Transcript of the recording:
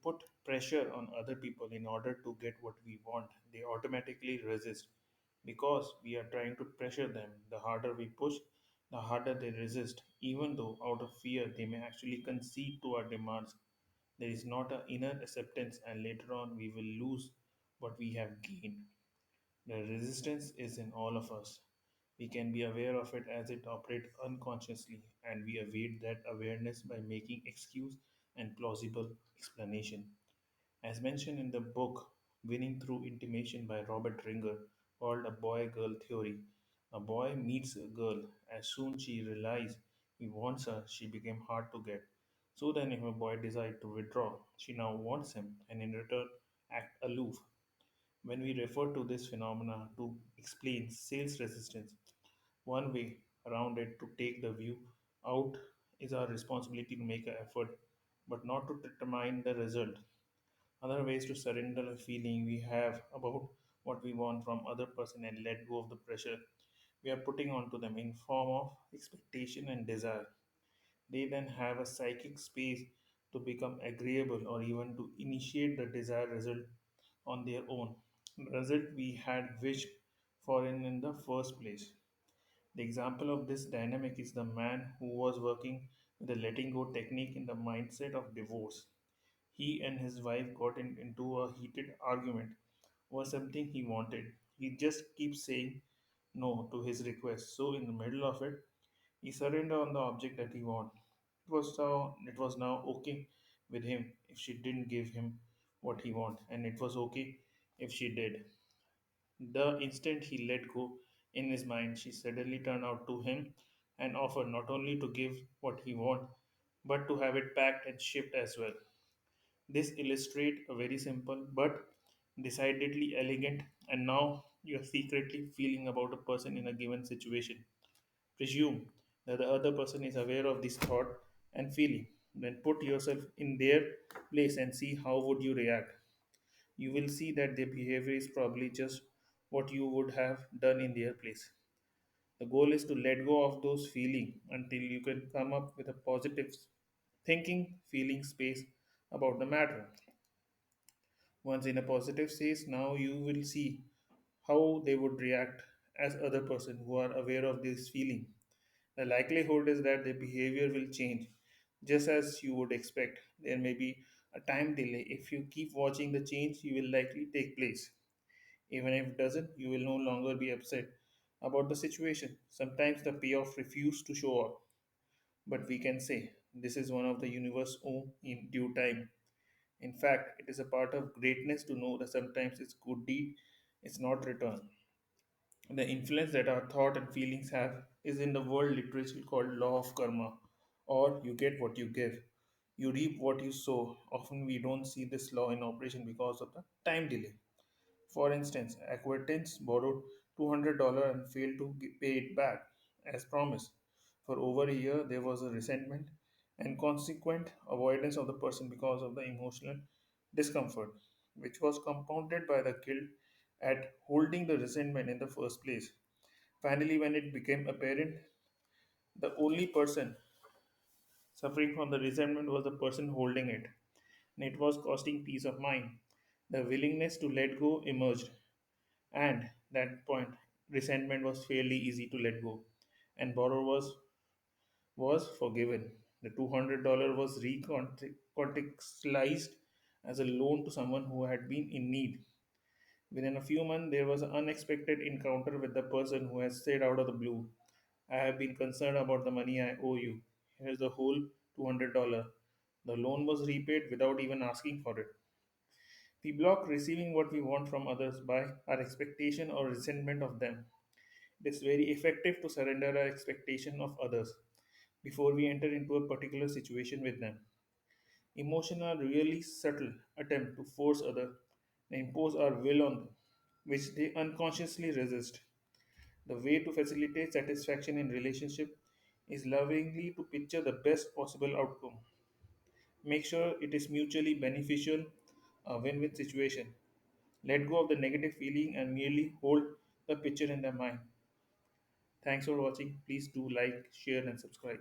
put pressure on other people in order to get what we want, they automatically resist because we are trying to pressure them. The harder we push, the harder they resist, even though out of fear they may actually concede to our demands. There is not an inner acceptance, and later on we will lose what we have gained. The resistance is in all of us. We can be aware of it as it operates unconsciously, and we evade that awareness by making excuse and plausible explanation. As mentioned in the book Winning Through Intimation by Robert Ringer, called A Boy Girl Theory, a boy meets a girl. As soon she realizes he wants her, she became hard to get. So then, if a boy decides to withdraw, she now wants him and in return act aloof. When we refer to this phenomena to explain sales resistance, one way around it to take the view out is our responsibility to make an effort, but not to determine the result. Other ways to surrender a feeling we have about what we want from other person and let go of the pressure we are putting onto them in form of expectation and desire. They then have a psychic space to become agreeable or even to initiate the desired result on their own. The result we had wished for in the first place. The example of this dynamic is the man who was working with the letting go technique in the mindset of divorce. He and his wife got into a heated argument over something he wanted. He just keeps saying no to his request. So in the middle of it, he surrendered on the object that he wanted. It was now okay with him if she didn't give him what he wanted, and it was okay if she did. The instant he let go in his mind, she suddenly turned out to him and offered not only to give what he wanted, but to have it packed and shipped as well. This illustrates a very simple but decidedly elegant and now you're secretly feeling about a person in a given situation. Presume that the other person is aware of this thought and feeling. Then put yourself in their place and see how would you react. You will see that their behavior is probably just what you would have done in their place. The goal is to let go of those feelings until you can come up with a positive thinking, feeling space about the matter. Once in a positive state, now you will see how they would react as other person who are aware of this feeling. The likelihood is that their behavior will change just as you would expect. There may be a time delay. If you keep watching the change, you will likely take place. Even if it doesn't, you will no longer be upset about the situation. Sometimes the payoff refuse to show up, but we can say this is one of the universe own in due time. In fact, it is a part of greatness to know that sometimes its good deed is not returned. The influence that our thought and feelings have is in the world literature called law of karma, or you get what you give. You reap what you sow. Often we don't see this law in operation because of the time delay. For instance, acquaintance borrowed $200 and failed to pay it back as promised. For over a year, there was a resentment and consequent avoidance of the person because of the emotional discomfort, which was compounded by the guilt at holding the resentment in the first place. Finally, when it became apparent, the only person suffering from the resentment was the person holding it, and it was costing peace of mind. The willingness to let go emerged, and that point, resentment was fairly easy to let go, and borrower was forgiven. The $200 was recontextualized as a loan to someone who had been in need. Within a few months, there was an unexpected encounter with the person who has said out of the blue, I have been concerned about the money I owe you. Here's the whole $200. The loan was repaid without even asking for it. We block receiving what we want from others by our expectation or resentment of them. It is very effective to surrender our expectation of others before we enter into a particular situation with them. Emotion are really subtle attempt to force others and impose our will on them, which they unconsciously resist. The way to facilitate satisfaction in relationship is lovingly to picture the best possible outcome. Make sure it is mutually beneficial, a win-win situation. Let go of the negative feeling and merely hold the picture in their mind. Thanks for watching. Please do like, share, and subscribe.